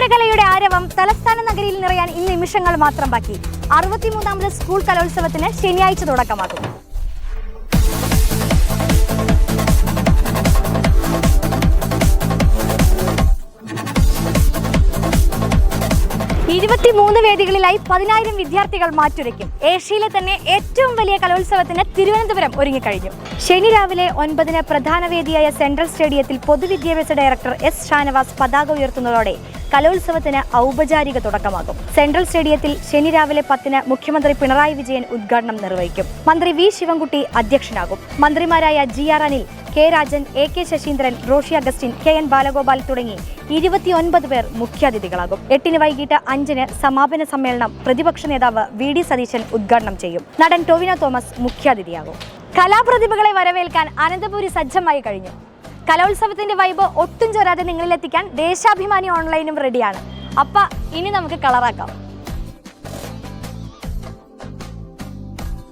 ചിത്രകലയുടെ ആരവം തലസ്ഥാന നഗരിയിൽ നിറയാൻ ഇന്ന് നിമിഷങ്ങൾ മാത്രം ബാക്കി. 63ാമത് സ്കൂൾ കലോത്സവത്തിന് ശനിയാഴ്ച തുടക്കമാകും. വേദികളിലായി 10,000 വിദ്യാർത്ഥികൾ മാറ്റുരയ്ക്കും. ഏഷ്യയിലെ തന്നെ ഏറ്റവും വലിയ കലോത്സവത്തിന് തിരുവനന്തപുരം ഒരുങ്ങിക്കഴിഞ്ഞു. ശനി രാവിലെ 9-ന് പ്രധാന വേദിയായ സെൻട്രൽ സ്റ്റേഡിയത്തിൽ പൊതുവിദ്യാഭ്യാസ ഡയറക്ടർ എസ് ഷാനവാസ് പതാക ഉയർത്തുന്നതോടെ കലോത്സവത്തിന് ഔപചാരിക തുടക്കമാകും. സെൻട്രൽ സ്റ്റേഡിയത്തിൽ ശനി രാവിലെ 10-ന് മുഖ്യമന്ത്രി പിണറായി വിജയൻ ഉദ്ഘാടനം നിർവഹിക്കും. മന്ത്രി വി ശിവൻകുട്ടി അധ്യക്ഷനാകും. മന്ത്രിമാരായ GR Anil, K Rajan, AK Saseendran, Roshy Augustine, KN Balagopal തുടങ്ങി 29 പേർ മുഖ്യാതിഥികളാകും. 8-ന് വൈകിട്ട് 5-ന് സമാപന സമ്മേളനം പ്രതിപക്ഷ നേതാവ് VD സതീശൻ ഉദ്ഘാടനം ചെയ്യും. നടൻ ടൊവിനോ തോമസ് മുഖ്യാതിഥിയാകും. കലാപ്രതിഭകളെ വരവേൽക്കാൻ അനന്തപുരി സജ്ജമായി കഴിഞ്ഞു. കലോത്സവത്തിന്റെ വൈബ് ഒട്ടും ചോരാതെ നിങ്ങളിലെത്തിക്കാൻ ദേശാഭിമാനി ഓൺലൈനും റെഡിയാണ്. ഇനി നമുക്ക് കളറാക്കാം.